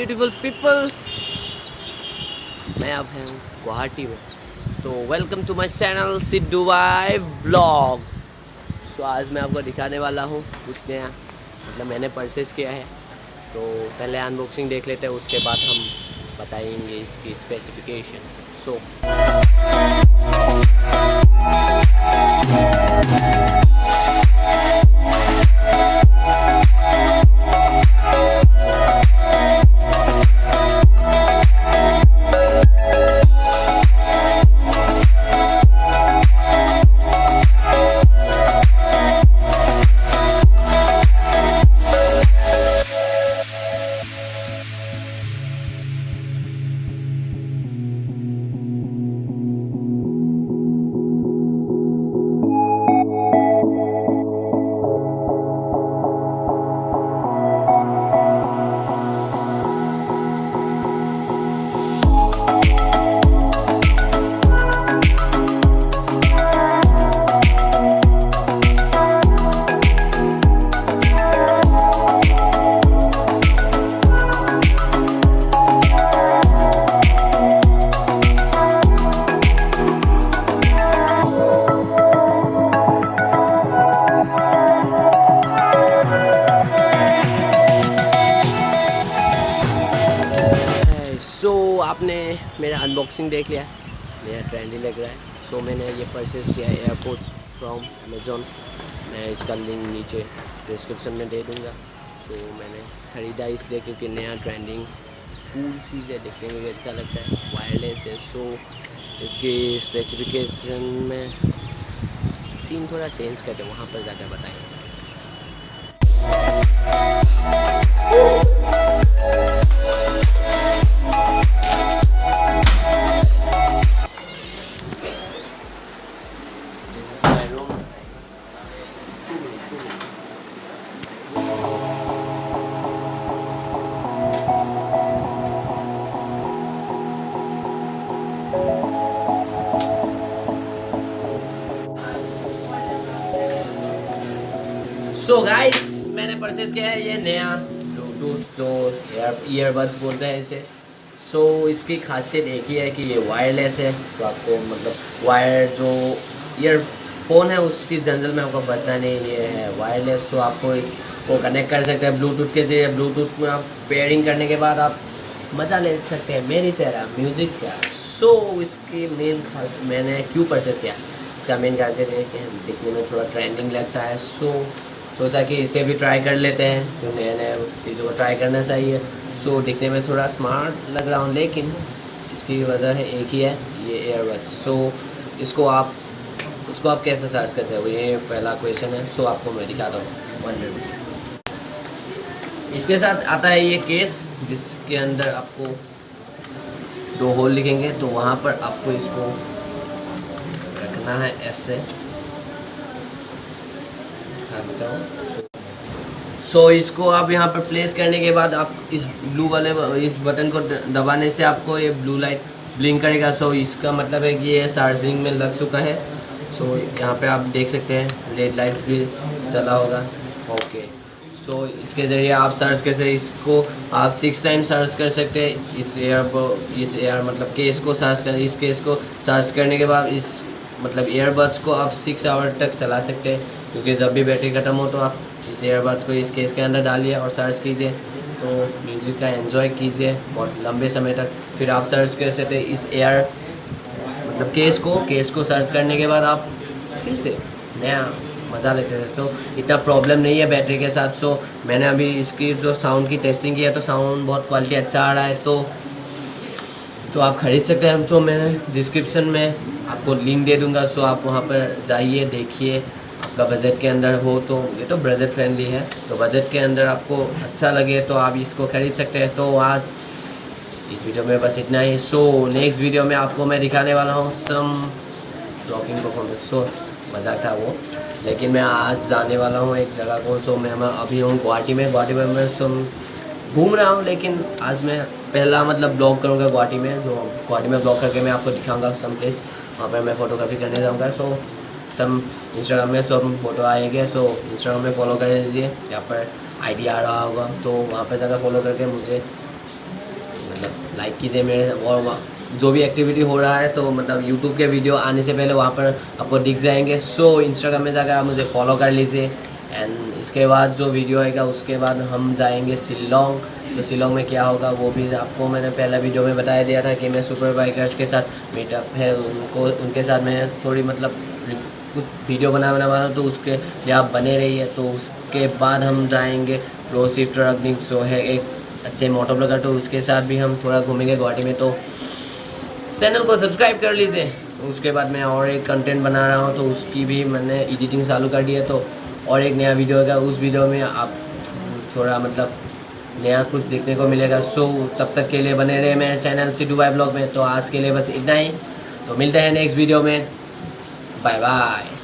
Beautiful people, मैं अब हूँ गुवाहाटी में। तो welcome to my channel Sidhu Bhai vlog. सो आज मैं आपको दिखाने वाला हूँ कुछ नया, मतलब मैंने परचेस किया है। तो पहले अनबॉक्सिंग देख लेते हैं, उसके बाद हम बताएंगे इसकी स्पेसिफिकेशन। सो आपने मेरा अनबॉक्सिंग देख लिया, मेरा ट्रेंडी लग रहा है। सो मैंने ये परचेस किया है एयरपोड्स फ्रॉम अमेज़ॉन। मैं इसका लिंक नीचे डिस्क्रिप्शन में दे दूँगा। सो मैंने ख़रीदा इसलिए क्योंकि नया ट्रेंडिंग कूल चीज़ है, देखने में भी अच्छा लगता है, वायरलेस है। सो इसकी स्पेसिफिकेशन में सीन थोड़ा चेंज करके वहाँ पर जाकर बताएंगे। सो गाइस, मैंने परचेस किया है ये नया ब्लूटूथ जो ईयरबड्स बोलते हैं इसे। सो इसकी खासियत एक ही है कि ये वायरलेस है, तो आपको मतलब वायर जो ईयरफोन है उसकी जंजल में आपको फंसना नहीं। ये है वायरलेस, तो आपको इसको कनेक्ट कर सकते हैं ब्लूटूथ के जरिए। ब्लूटूथ में आप पेयरिंग करने के बाद आप मज़ा ले सकते हैं मेरी तरह म्यूज़िक का। सो इसकी मेन खास मैंने क्यों परचेस किया, इसका मेन खासियत है कि दिखने में थोड़ा ट्रेंडिंग लगता है। सोचा कि इसे भी ट्राई कर लेते हैं, तो नए नए चीज़ों को ट्राई करना चाहिए। सो दिखने में थोड़ा स्मार्ट लग रहा हूँ, लेकिन इसकी वजह है एक ही है, ये एयरबड्स। सो इसको आप कैसे सर्च कर सकते हो, ये पहला क्वेश्चन है। सो आपको मैं दिखाता हूँ 1 मिनट। इसके साथ आता है ये केस, जिसके अंदर आपको 2 होल लिखेंगे, तो वहाँ पर आपको इसको रखना है ऐसे। सो इसको आप यहाँ पर प्लेस करने के बाद आप इस ब्लू वाले इस बटन को दबाने से आपको ये ब्लू लाइट ब्लिंक करेगा। सो इसका मतलब है कि ये चार्जिंग में लग चुका है। सो यहाँ पे आप देख सकते हैं रेड लाइट भी चला होगा। ओके, सो इसके ज़रिए आप सर्च कैसे इसको आप 6 टाइम सर्च कर सकते हैं। इस एयर मतलब केस को सर्च कर, इस केस को सर्च करने के बाद इस मतलब ईयरबड्स को आप 6 आवर तक चला सकते हैं, क्योंकि जब भी बैटरी ख़त्म हो तो आप इस ईयरबड्स को इस केस के अंदर डालिए और सर्च कीजिए, तो म्यूज़िक का एंजॉय कीजिए बहुत लंबे समय तक। फिर आप सर्च कर सकते हैं इस मतलब केस को सर्च करने के बाद आप फिर से नया मज़ा लेते हैं। सो इतना प्रॉब्लम नहीं है बैटरी के साथ। सो मैंने अभी इसकी जो साउंड की टेस्टिंग की है, तो साउंड बहुत क्वालिटी अच्छा आ रहा है, तो आप ख़रीद सकते हैं। तो मैंने डिस्क्रिप्शन में आपको लिंक दे दूँगा। सो आप वहाँ पर जाइए, देखिए, आपका बजट के अंदर हो तो ये तो बजट फ्रेंडली है, तो बजट के अंदर आपको अच्छा लगे तो आप इसको खरीद सकते हैं। तो आज इस वीडियो में बस इतना ही। सो नेक्स्ट वीडियो में आपको मैं दिखाने वाला हूँ सम रॉकिंग परफॉर्मेंस। सो मज़ाक था वो, लेकिन मैं आज जाने वाला हूँ एक जगह को। सो मैं अभी हूँ गुवाहाटी में मैं घूम रहा हूँ, लेकिन आज मैं पहला मतलब ब्लॉग करूँगा गुवाहाटी में ब्लॉग करके मैं आपको दिखाऊँगा सम प्लेस, वहाँ पर मैं फ़ोटोग्राफी करने जाऊँगा। सो सम इंस्टाग्राम में सब फोटो आएंगे। सो इंस्टाग्राम में फॉलो कर लीजिए, यहाँ पर आईडी आ रहा होगा, तो वहाँ पर जाकर फॉलो करके मुझे लाइक कीजिए मेरे, और जो भी एक्टिविटी हो रहा है तो मतलब यूट्यूब के वीडियो आने से पहले वहाँ पर आपको दिख जाएंगे। सो इंस्टाग्राम में जाकर आप मुझे फॉलो कर लीजिए। एंड इसके बाद जो वीडियो आएगा उसके बाद हम जाएंगे शिलोंग। तो शिलोंग में क्या होगा वो भी आपको मैंने पहला वीडियो में बताया दिया था कि मैं सुपर बाइकर्स के साथ मीटअप है उनके साथ मैं थोड़ी मतलब कुछ वीडियो बनाने वाला हूँ, तो उसके लिए आप बने रहिए। तो उसके बाद हम जाएंगे प्रो शिफ्ट रनिंग शो है एक अच्छे मोटो ब्लॉगर, तो उसके साथ भी हम थोड़ा घूमेंगे गुवाहाटी में। तो चैनल को सब्सक्राइब कर लीजिए। उसके बाद मैं और एक कंटेंट बना रहा हूँ, तो उसकी भी मैंने एडिटिंग चालू कर दी है। तो और एक नया वीडियो होगा, उस वीडियो में आप थोड़ा मतलब नया कुछ देखने को मिलेगा। सो तब तक के लिए बने रहे मेरे चैनल सिद्धू भाई ब्लॉग में। तो आज के लिए बस इतना ही, तो मिलते हैं नेक्स्ट वीडियो में। Bye bye.